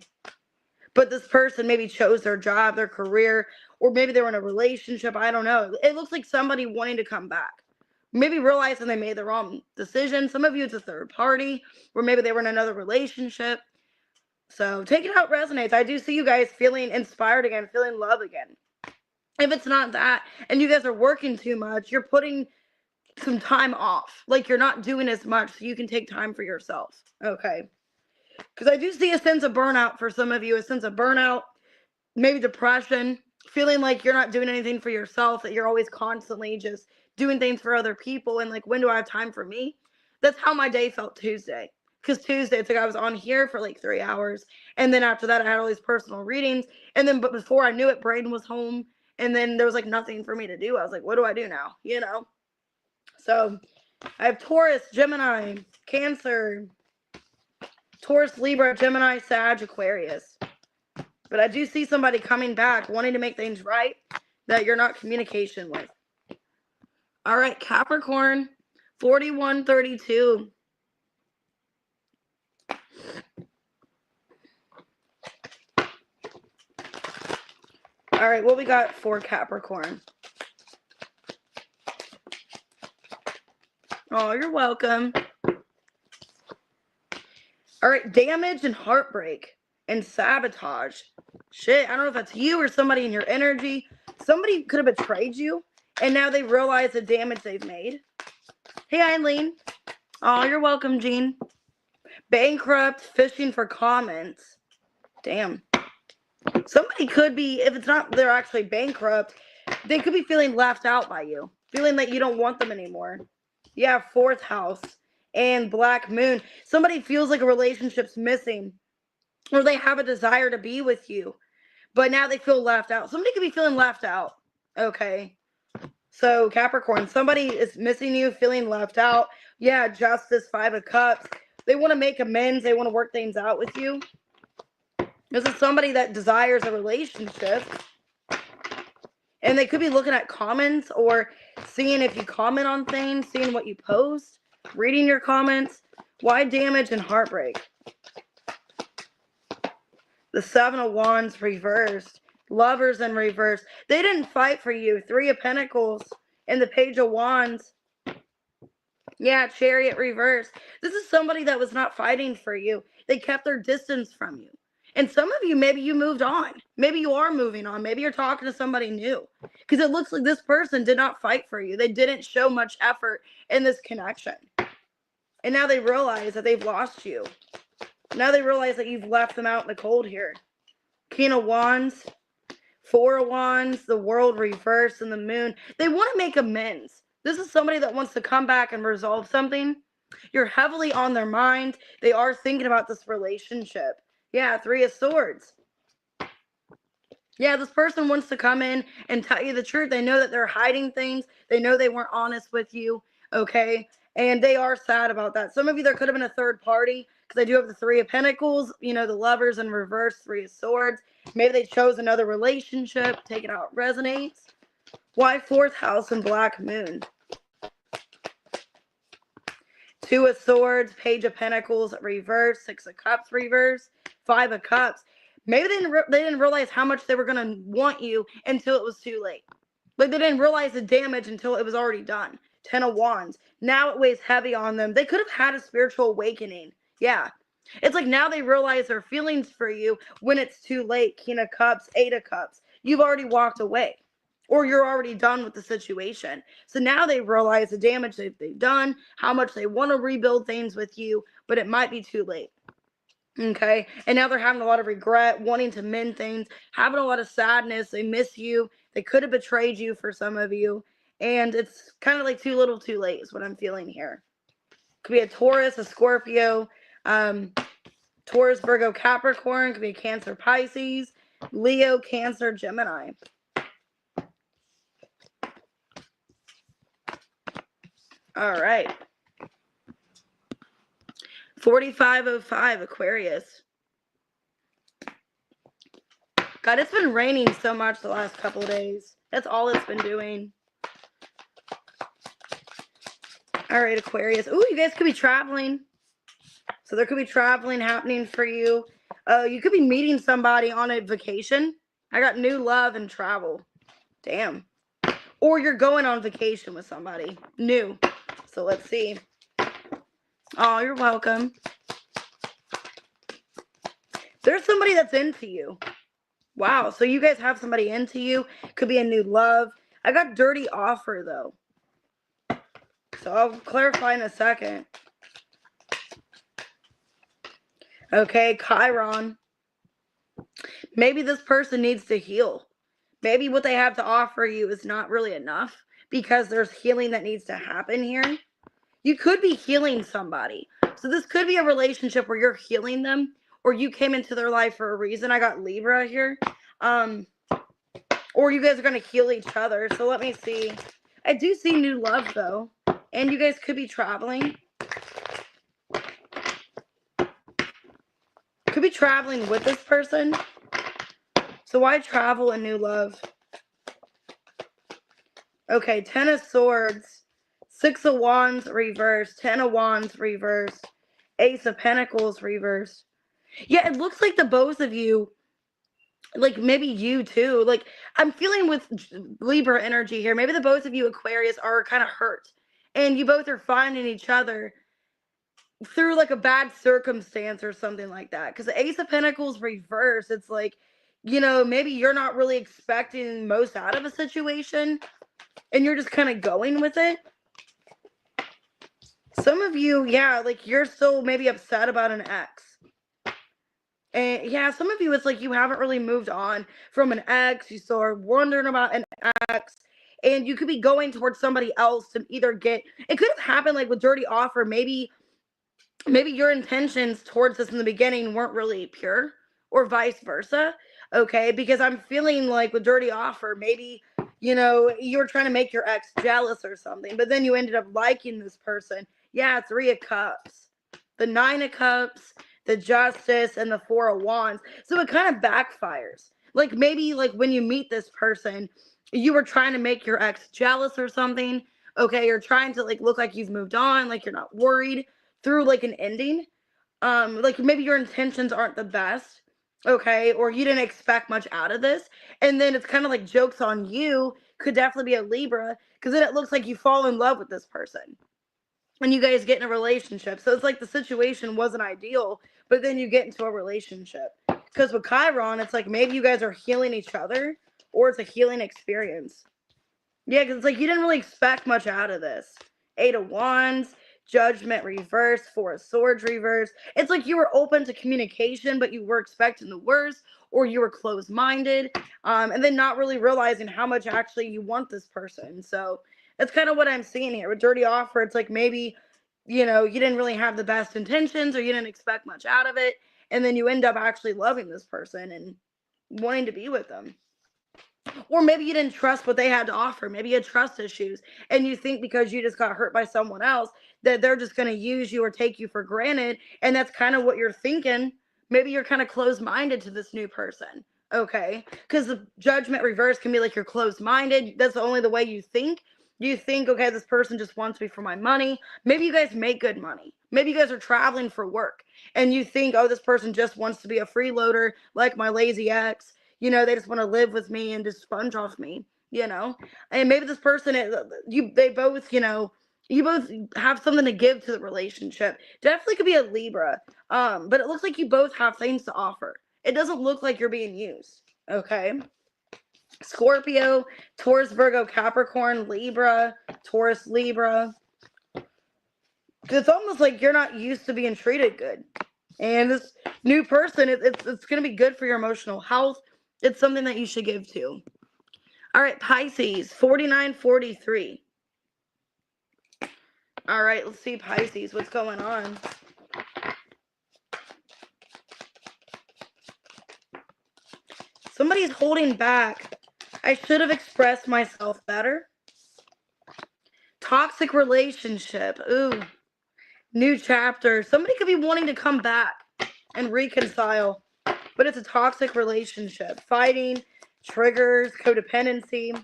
But this person maybe chose their job, their career, or maybe they were in a relationship. I don't know. It looks like somebody wanting to come back. Maybe realizing they made the wrong decision. Some of you, it's a third party, or maybe they were in another relationship. So take it how it resonates. I do see you guys feeling inspired again, feeling love again. If it's not that, and you guys are working too much, you're putting some time off. Like you're not doing as much so you can take time for yourself. Okay. Because I do see a sense of burnout for some of you, a sense of burnout, maybe depression, feeling like you're not doing anything for yourself, that you're always constantly just doing things for other people. And like, when do I have time for me? That's how my day felt Tuesday. Because Tuesday, it's like I was on here for like 3 hours. And then after that, I had all these personal readings. And then, but before I knew it, Braden was home. And then there was like nothing for me to do. I was like, what do I do now? You know? So I have Taurus, Gemini, Cancer, Taurus, Libra, Gemini, Sag, Aquarius. But I do see somebody coming back, wanting to make things right, that you're not communication with. All right, Capricorn, 4132. All right, what we got for Capricorn? Oh, you're welcome. All right, damage and heartbreak and sabotage. Shit, I don't know if that's you or somebody in your energy. Somebody could have betrayed you, and now they realize the damage they've made. Hey, Eileen. Oh, you're welcome, Jean. Bankrupt, fishing for comments. Damn. Somebody could be, if it's not they're actually bankrupt, they could be feeling left out by you. Feeling like you don't want them anymore. Yeah, 4th house and Black Moon. Somebody feels like a relationship's missing, or they have a desire to be with you, but now they feel left out. Somebody could be feeling left out. Okay. So Capricorn, somebody is missing you, feeling left out. Yeah, Justice, 5 of Cups. They want to make amends. They want to work things out with you. This is somebody that desires a relationship. And they could be looking at comments or seeing if you comment on things, seeing what you post, reading your comments. Why damage and heartbreak? The 7 of Wands reversed. Lovers in reverse. They didn't fight for you. 3 of Pentacles and the Page of Wands. Yeah, Chariot reverse. This is somebody that was not fighting for you. They kept their distance from you. And some of you, maybe you moved on. Maybe you are moving on. Maybe you're talking to somebody new. Because it looks like this person did not fight for you. They didn't show much effort in this connection. And now they realize that they've lost you. Now they realize that you've left them out in the cold here. King of Wands, 4 of Wands, the World reverse, and the Moon. They want to make amends. This is somebody that wants to come back and resolve something. You're heavily on their mind. They are thinking about this relationship. Yeah, 3 of Swords. Yeah, this person wants to come in and tell you the truth. They know that they're hiding things. They know they weren't honest with you, okay? And they are sad about that. Some of you, there could have been a third party, because I do have the 3 of Pentacles, you know, the Lovers in reverse, 3 of Swords. Maybe they chose another relationship. Take it how it resonates. Why 4th house and Black Moon? 2 of Swords, Page of Pentacles reverse, 6 of Cups reverse, 5 of Cups. Maybe they didn't realize how much they were going to want you until it was too late. Like they didn't realize the damage until it was already done. 10 of Wands. Now it weighs heavy on them. They could have had a spiritual awakening. Yeah. It's like now they realize their feelings for you when it's too late. King of Cups, 8 of Cups. You've already walked away. Or you're already done with the situation. So now they realize the damage they've done, how much they want to rebuild things with you, but it might be too late. Okay? And now they're having a lot of regret, wanting to mend things, having a lot of sadness. They miss you. They could have betrayed you for some of you. And it's kind of like too little too late is what I'm feeling here. Could be a Taurus, a Scorpio, Taurus, Virgo, Capricorn. Could be Cancer, Pisces. Leo, Cancer, Gemini. All right. 4505, Aquarius. God, it's been raining so much the last couple of days. That's all it's been doing. All right, Aquarius. Ooh, you guys could be traveling. So there could be traveling happening for you. You could be meeting somebody on a vacation. I got new love and travel. Damn. Or you're going on vacation with somebody new. So let's see. Oh, you're welcome. There's somebody that's into you. Wow. So you guys have somebody into you. Could be a new love. I got dirty offer, though. So I'll clarify in a second. Okay, Chiron. Maybe this person needs to heal. Maybe what they have to offer you is not really enough because there's healing that needs to happen here. You could be healing somebody. So this could be a relationship where you're healing them or you came into their life for a reason. I got Libra here. Or you guys are going to heal each other. So let me see. I do see new love, though. And you guys could be traveling. Could be traveling with this person. So why travel and new love? Okay, 10 of Swords, 6 of Wands reversed, 10 of Wands reversed, Ace of Pentacles reversed. Yeah, it looks like the both of you, like maybe you too, like I'm feeling with Libra energy here. Maybe the both of you Aquarius are kind of hurt and you both are finding each other through like a bad circumstance or something like that. Because the Ace of Pentacles reverse, it's like, you know, maybe you're not really expecting most out of a situation and you're just kind of going with it. Some of you, yeah, like you're still maybe upset about an ex. And yeah, some of you, it's like you haven't really moved on from an ex. You still are wondering about an ex. And you could be going towards somebody else to either get, it could have happened like with dirty offer. Maybe your intentions towards this in the beginning weren't really pure or vice versa. Okay. Because I'm feeling like with dirty offer, maybe, you know, you were trying to make your ex jealous or something, but then you ended up liking this person. Yeah. 3 of Cups, the 9 of Cups, the Justice, and the 4 of Wands. So it kind of backfires. Like maybe like when you meet this person, you were trying to make your ex jealous or something. Okay. You're trying to like look like you've moved on, like you're not worried through like an ending. Like maybe your intentions aren't the best, okay, or you didn't expect much out of this, and then it's kind of like jokes on you. Could definitely be a Libra, because then it looks like you fall in love with this person and you guys get in a relationship. So it's like the situation wasn't ideal, but then you get into a relationship. Because with Chiron, it's like maybe you guys are healing each other or it's a healing experience. Yeah, because it's like you didn't really expect much out of this. 8 of Wands, Judgment reverse, 4 of Swords reverse. It's like you were open to communication, but you were expecting the worst, or you were closed-minded, and then not really realizing how much actually you want this person. So that's kind of what I'm seeing here. With dirty offer, it's like maybe, you know, you didn't really have the best intentions or you didn't expect much out of it, and then you end up actually loving this person and wanting to be with them. Or maybe you didn't trust what they had to offer. Maybe you had trust issues and you think because you just got hurt by someone else that they're just going to use you or take you for granted. And that's kind of what you're thinking. Maybe you're kind of closed-minded to this new person. Okay. Because the Judgment reverse can be like you're closed-minded. That's only the way you think. You think, okay, this person just wants me for my money. Maybe you guys make good money. Maybe you guys are traveling for work and you think, oh, this person just wants to be a freeloader like my lazy ex. You know, they just want to live with me and just sponge off me, you know. And maybe this person, they both, you know, you both have something to give to the relationship. Definitely could be a Libra. But it looks like you both have things to offer. It doesn't look like you're being used. Okay. Scorpio, Taurus, Virgo, Capricorn, Libra, Taurus, Libra. It's almost like you're not used to being treated good. And this new person, it's going to be good for your emotional health. It's something that you should give to. All right, Pisces, 4943. All right, let's see, Pisces, what's going on? Somebody's holding back. I should have expressed myself better. Toxic relationship. Ooh. New chapter. Somebody could be wanting to come back and reconcile, but it's a toxic relationship. Fighting, triggers, codependency.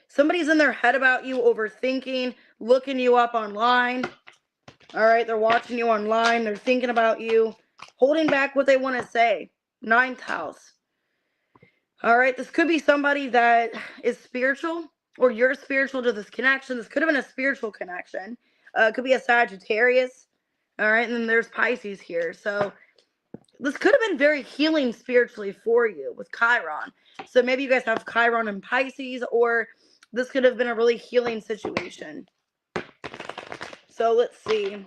Somebody's in their head about you, overthinking, looking you up online. All right, they're watching you online. They're thinking about you, holding back what they want to say. 9th house. All right, this could be somebody that is spiritual, or you're spiritual to this connection. This could have been a spiritual connection. It could be a Sagittarius. All right, and then there's Pisces here. So this could have been very healing spiritually for you with Chiron. So maybe you guys have Chiron and Pisces, or this could have been a really healing situation. So let's see.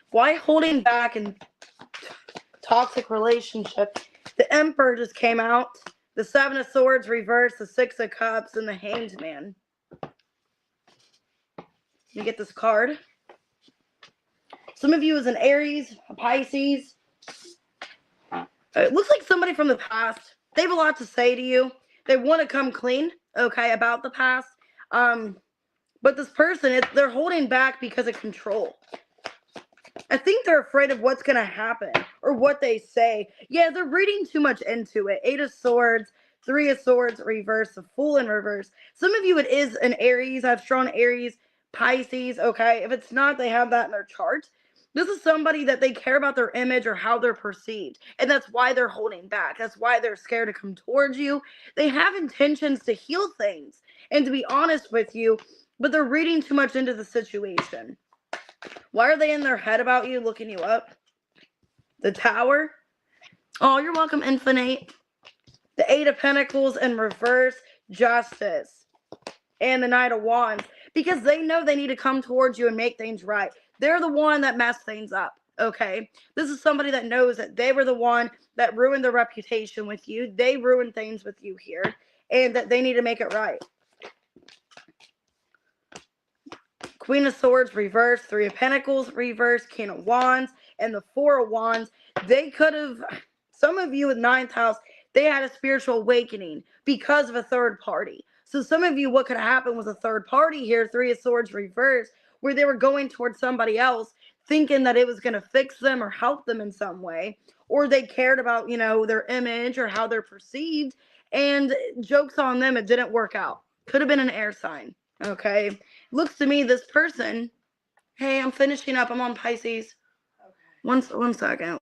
Why holding back in toxic relationship? The Emperor just came out. The 7 of Swords reversed, the 6 of Cups, and the Hanged Man. Let me get this card. Some of you is an Aries, a Pisces. It looks like somebody from the past. They have a lot to say to you. They want to come clean, okay, about the past. But this person, they're holding back because of control. I think they're afraid of what's going to happen or what they say. Yeah, they're reading too much into it. 8 of Swords, 3 of Swords, reverse, the Fool in reverse. Some of you, it is an Aries. I've strong Aries, Pisces, okay? If it's not, they have that in their chart. This is somebody that they care about their image or how they're perceived. And that's why they're holding back. That's why they're scared to come towards you. They have intentions to heal things and to be honest with you, but they're reading too much into the situation. Why are they in their head about you, looking you up? The Tower. Oh, you're welcome, Infinite. The 8 of Pentacles in reverse, Justice. And the Knight of Wands. Because they know they need to come towards you and make things right. They're the one that messed things up, okay? This is somebody that knows that they were the one that ruined their reputation with you. They ruined things with you here. And that they need to make it right. Queen of Swords, reverse. 3 of Pentacles, reverse. King of Wands, and the 4 of Wands. They could have, some of you with 9th house, they had a spiritual awakening because of a third party. So some of you, what could have happened was a third party here, 3 of Swords, reverse, where they were going towards somebody else, thinking that it was going to fix them or help them in some way. Or they cared about, you know, their image or how they're perceived. And jokes on them, it didn't work out. Could have been an air sign, okay? Looks to me, this person, hey, I'm finishing up. I'm on Pisces. Okay. One second.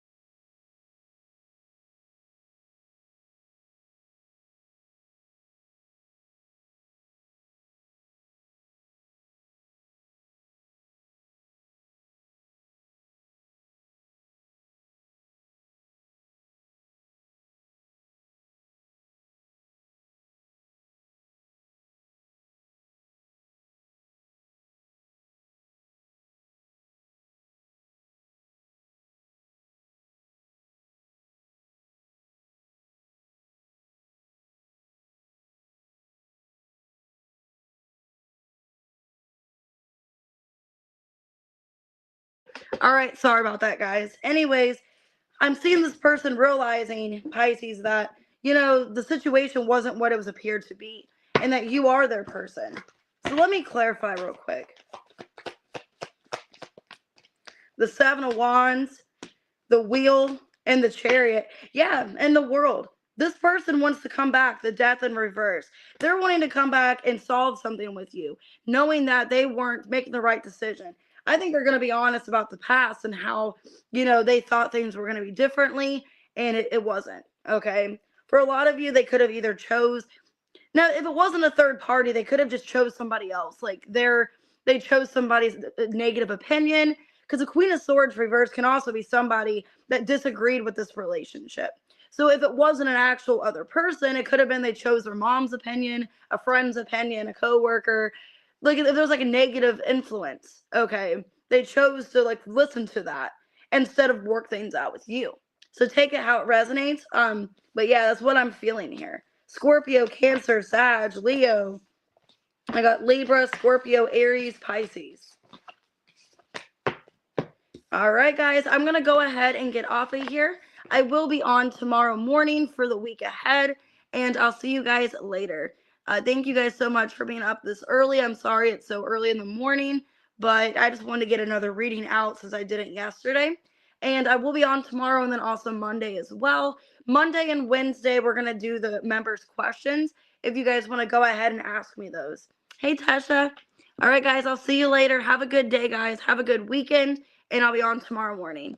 All right, sorry about that, guys. Anyways, I'm seeing this person realizing, Pisces, that, you know, the situation wasn't what it was appeared to be, and that you are their person. So let me clarify real quick. The 7 of Wands, the Wheel, and the Chariot. Yeah, and the World. This person wants to come back, the Death in reverse. They're wanting to come back and solve something with you, knowing that they weren't making the right decision. I think they're going to be honest about the past and how, you know, they thought things were going to be differently, and it wasn't, okay? For a lot of you, they could have either chose... Now, if it wasn't a third party, they could have just chose somebody else. Like, they chose somebody's negative opinion, because the Queen of Swords reverse can also be somebody that disagreed with this relationship. So if it wasn't an actual other person, it could have been they chose their mom's opinion, a friend's opinion, a coworker. Like, if there was like a negative influence, okay, they chose to like listen to that instead of work things out with you. So take it how it resonates. But yeah, that's what I'm feeling here. Scorpio, Cancer, Sag, Leo. I got Libra, Scorpio, Aries, Pisces. All right, guys, I'm going to go ahead and get off of here. I will be on tomorrow morning for the week ahead, and I'll see you guys later. Thank you guys so much for being up this early. I'm sorry it's so early in the morning, but I just wanted to get another reading out since I didn't yesterday. And I will be on tomorrow and then also Monday as well. Monday and Wednesday, we're going to do the members' questions if you guys want to go ahead and ask me those. Hey, Tasha. All right, guys, I'll see you later. Have a good day, guys. Have a good weekend, and I'll be on tomorrow morning.